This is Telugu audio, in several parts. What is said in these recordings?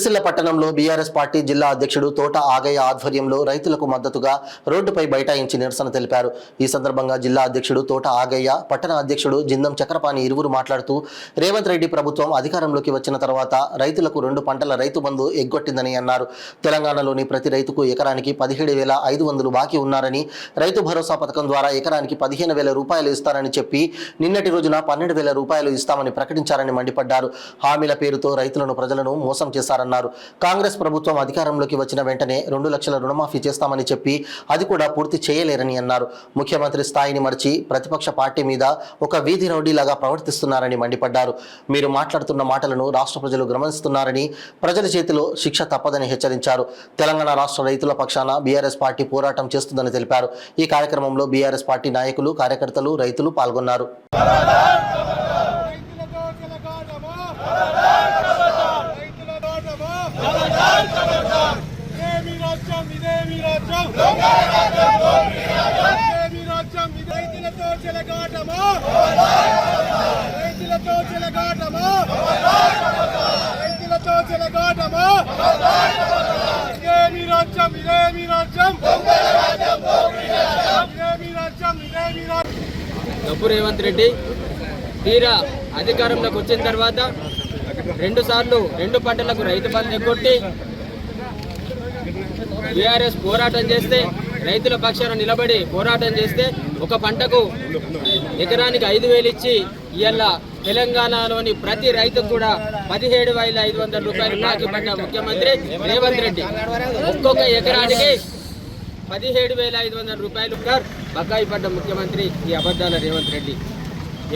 సిరిసిల్ల పట్టణంలో బీఆర్ఎస్ పార్టీ జిల్లా అధ్యక్షుడు తోట ఆగయ్య ఆధ్వర్యంలో రైతులకు మద్దతుగా రోడ్డుపై బైఠాయించి నిరసన తెలిపారు. ఈ సందర్భంగా జిల్లా అధ్యక్షుడు తోట ఆగయ్య, పట్టణ అధ్యక్షుడు జిందం చక్రపాణి ఇరువురు మాట్లాడుతూ రేవంత్ రెడ్డి ప్రభుత్వం అధికారంలోకి వచ్చిన తర్వాత రైతులకు 2 పంటల రైతు బంధు ఎగ్గొట్టిందని అన్నారు. తెలంగాణలోని ప్రతి రైతుకు ఎకరానికి 17,500 బాకీ ఉన్నారని, రైతు భరోసా పథకం ద్వారా ఎకరానికి 15,000 రూపాయలు ఇస్తారని చెప్పి నిన్నటి రోజున 12,000 రూపాయలు ఇస్తామని ప్రకటించారని మండిపడ్డారు. హామీల పేరుతో రైతులను ప్రజలను మోసం చేశారన్నారు. కాంగ్రెస్ ప్రభుత్వం అధికారంలోకి వచ్చిన వెంటనే 2 లక్షల రుణమాఫీ చేస్తామని చెప్పి అది కూడా పూర్తి చేయలేరని అన్నారు. ముఖ్యమంత్రి స్థాయిని మర్చి ప్రతిపక్ష పార్టీ మీద ఒక వీధి రౌడీలాగా ప్రవర్తిస్తున్నారని మండిపడ్డారు. మీరు మాట్లాడుతున్న మాటలను రాష్ట్ర ప్రజలు గమనిస్తున్నారని, ప్రజల చేతిలో శిక్ష తప్పదని హెచ్చరించారు. తెలంగాణ రాష్ట్ర రైతుల పక్షాన బీఆర్ఎస్ పార్టీ పోరాటం చేస్తుందని తెలిపారు. ఈ కార్యక్రమంలో బీఆర్ఎస్ పార్టీ నాయకులు, కార్యకర్తలు, రైతులు పాల్గొన్నారు. గబ్బు రేవంత్ రెడ్డి తీరా అధికారంలోకి వచ్చిన తర్వాత 2 సార్లు 2 పంటలకు రైతు బంధు ఎగ్గొట్టి బీఆర్ఎస్ పోరాటం చేస్తే, రైతుల పక్షాన నిలబడి పోరాటం చేస్తే ఒక పంటకు ఎకరానికి 5,000 ఇచ్చి ఇవాళ తెలంగాణలోని ప్రతి రైతుకు కూడా 17,500 రూపాయలు బాకీ పడ్డ ముఖ్యమంత్రి రేవంత్ రెడ్డి. ఒక్కొక్క ఎకరానికి 17,500 రూపాయలు బకాయి పడ్డ ముఖ్యమంత్రి ఈ అబద్ధాల రేవంత్ రెడ్డి.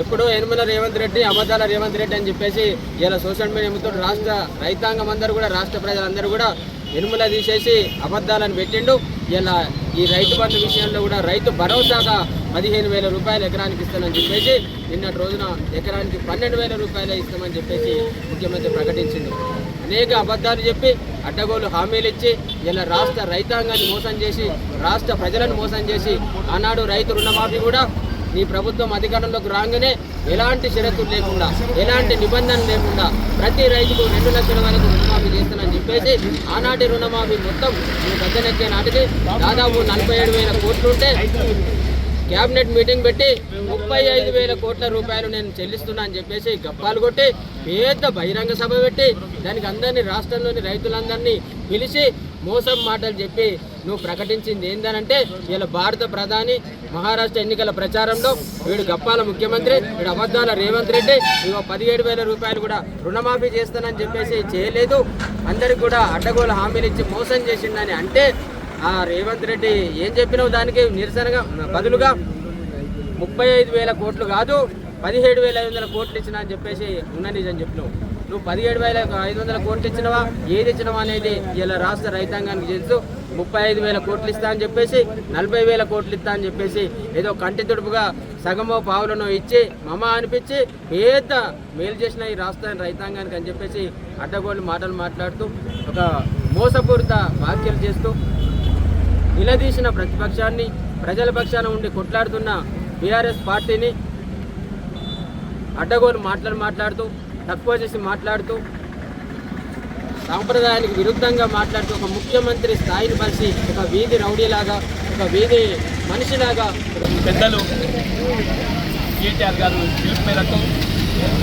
ఎప్పుడో యనమల రేవంత్ రెడ్డి, అబద్ధాల రేవంత్ రెడ్డి అని చెప్పేసి ఇలా సోషల్ మీడియాతో రాష్ట్ర రైతాంగం అందరూ కూడా, రాష్ట్ర ప్రజలందరూ కూడా యనమల తీసేసి అబద్ధాలను పెట్టిండు. ఇలా ఈ రైతు బంధు విషయంలో కూడా రైతు భరోసాగా 15,000 రూపాయలు ఎకరానికి ఇస్తానని చెప్పేసి నిన్నటి రోజున ఎకరానికి 12,000 రూపాయలు ఇస్తామని చెప్పేసి ముఖ్యమంత్రి ప్రకటించింది. అనేక అబద్ధాలు చెప్పి అడ్డగోలు హామీలు ఇచ్చి ఇలా రాష్ట్ర రైతాంగాన్ని మోసం చేసి, రాష్ట్ర ప్రజలను మోసం చేసి ఆనాడు రైతు రుణమాఫీ కూడా ఈ ప్రభుత్వం అధికారంలోకి రాగానే ఎలాంటి షరతులు లేకుండా, ఎలాంటి నిబంధనలు లేకుండా ప్రతి రైతుకు 2 లక్షల వరకు రుణమాఫీ చేస్తానని చెప్పేసి ఆనాటి రుణమాఫీ మొత్తం గద్దెనెక్కే నాటికి దాదాపు 47,000 కోట్లు ఉంటే క్యాబినెట్ మీటింగ్ పెట్టి 35,000 కోట్ల రూపాయలు నేను చెల్లిస్తున్నా అని చెప్పేసి గప్పాలు కొట్టి పెద్ద బహిరంగ సభ పెట్టి దానికి అందరినీ, రాష్ట్రంలోని రైతులందరినీ పిలిచి మోసం మాటలు చెప్పి నువ్వు ప్రకటించింది ఏందనంటే, ఇలా భారత ప్రధాని మహారాష్ట్ర ఎన్నికల ప్రచారంలో వీడు గప్పాల ముఖ్యమంత్రి, వీడు అబద్ధాల రేవంత్ రెడ్డి, ఇవో 17,000 రూపాయలు కూడా రుణమాఫీ చేస్తానని చెప్పేసి చేయలేదు, అందరికి కూడా అడ్డగోలు హామీలు ఇచ్చి మోసం చేసిందని అంటే ఆ రేవంత్ రెడ్డి ఏం చెప్పినావు? దానికి నిరసనగా బదులుగా 35,000 కోట్లు కాదు 17,500 కోట్లు ఇచ్చినా అని చెప్పేసి ఉన్న నిజం చెప్పినావు. నువ్వు 17,500 కోట్లు ఇచ్చినవా, ఏది ఇచ్చినవా అనేది ఇలా రాష్ట్ర రైతాంగానికి తెలుసు. 35,000 కోట్లు ఇస్తా అని చెప్పేసి 40,000 కోట్లు ఇస్తా అని చెప్పేసి ఏదో కంటి తుడుపుగా సగమో పావులను ఇచ్చి మమ అనిపించి పెద్ద మేలు చేసిన ఈ రాష్ట్ర రైతాంగానికి అని చెప్పేసి అడ్డగోలు మాటలు మాట్లాడుతూ ఒక మోసపూరిత వ్యాఖ్యలు చేస్తూ నిలదీసిన ప్రతిపక్షాన్ని, ప్రజల పక్షాన ఉండి కొట్లాడుతున్న బీఆర్ఎస్ పార్టీని అడ్డగోలు మాట్లాడుతూ తక్కువ చేసి మాట్లాడుతూ సాంప్రదాయానికి విరుద్ధంగా మాట్లాడుతూ ఒక ముఖ్యమంత్రి స్థాయిని పరిచి ఒక వీధి రౌడీలాగా, ఒక వీధి మనిషిలాగా పెద్దలు కేటీఆర్ గారు పిలుపు మేరకు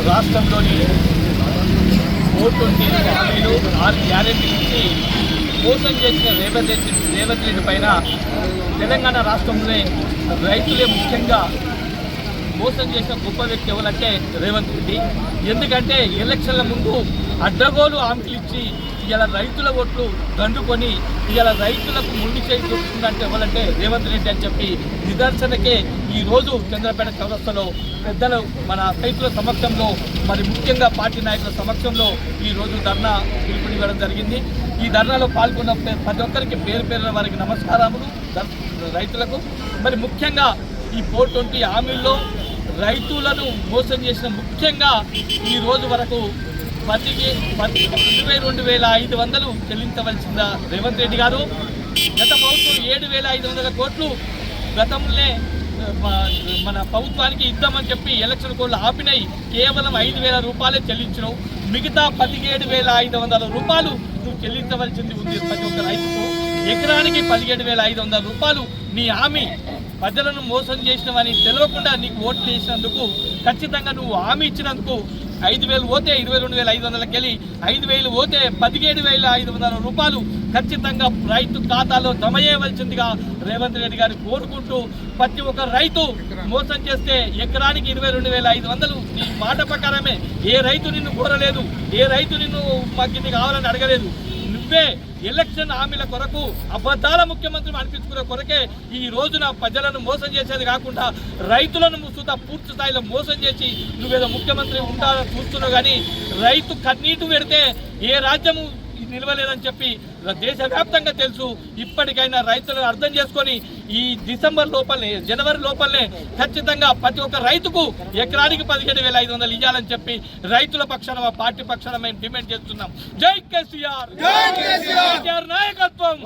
రాష్ట్రంలోని 420 హామీలు 6 గ్యారెంటీలు ఇచ్చి మోసం చేసిన రేవంత్ రెడ్డి పైన తెలంగాణ రాష్ట్రంలో రైతులే ముఖ్యంగా మోసం చేసిన గొప్ప వ్యక్తి ఎవరంటే రేవంత్ రెడ్డి. ఎందుకంటే ఎలక్షన్ల ముందు అడ్డగోలు హామీలు ఇచ్చి ఇలా రైతుల ఓట్లు దండుకొని ఇలా రైతులకు ముందు చేయి చూపుతుందంటే ఎవరంటే రేవంత్ రెడ్డి అని చెప్పి నిదర్శనకే ఈరోజు చంద్రపేట చౌరస్తాలో పెద్దలు మన రైతుల సమక్షంలో, మరి ముఖ్యంగా పార్టీ నాయకుల సమక్షంలో ఈరోజు ధర్నా పిలుపునివ్వడం జరిగింది. ఈ ధర్నాలో పాల్గొన్న ప్రతి ఒక్కరికి పేరు వారికి నమస్కారములు రైతులకు. మరి ముఖ్యంగా ఈ 420 హామీల్లో రైతులను మోసం చేసిన ముఖ్యంగా ఈ రోజు వరకు 22,500 చెల్లించవలసిన రేవంత్ రెడ్డి గారు గత ప్రభుత్వం 7,500 కోట్లు గతంలో మన ప్రభుత్వానికి ఇద్దామని చెప్పి ఎలక్షన్ కోడ్లు ఆపినాయి. కేవలం 5,000 రూపాయలే చెల్లించడం, మిగతా 17,500 రూపాయలు నువ్వు చెల్లించవలసింది ఉంది ప్రతి ఒక్క రైతుకు. ఎకరానికి 17,500 రూపాయలు నీ హామీ ప్రజలను మోసం చేసినవని తెలియకుండా నీకు ఓట్లు వేసినందుకు ఖచ్చితంగా నువ్వు హామీ ఇచ్చినందుకు 5,000 పోతే 22,500కి వెళ్ళి 5,000 పోతే 17,500 రూపాయలు ఖచ్చితంగా రైతు ఖాతాలో జమ చేయవలసిందిగా రేవంత్ రెడ్డి గారు కోరుకుంటూ, ప్రతి ఒక్క రైతు మోసం చేస్తే ఎకరానికి 22,500 నీ మాట ప్రకారమే. ఏ రైతు నిన్ను కోరలేదు, ఏ రైతు నిన్ను మాకు ఇది కావాలని అడగలేదు. నువ్వే ఎలక్షన్ హామీల కొరకు అబద్ధాల ముఖ్యమంత్రిని అనిపించుకునే కొరకే ఈ రోజున ప్రజలను మోసం చేసేది కాకుండా రైతులను సుతా పూర్తి స్థాయిలో మోసం చేసి నువ్వేదో ముఖ్యమంత్రి ఉండాలని చూస్తున్నావు. కానీ రైతు కన్నీటి పెడితే ఏ రాజ్యము నిలవలేదని చెప్పి దేశవ్యాప్తంగా తెలుసు. ఇప్పటికైనా రైతులను అర్థం చేసుకొని ఈ డిసెంబర్ లోపలనే, జనవరి లోపలనే ఖచ్చితంగా ప్రతి ఒక్క రైతుకు ఎకరానికి 17,500 ఇవ్వాలని చెప్పి రైతుల పక్షాన, పార్టీ పక్షాన మేము డిమాండ్ చేస్తున్నాం. జై కేసీఆర్, నాయకత్వం.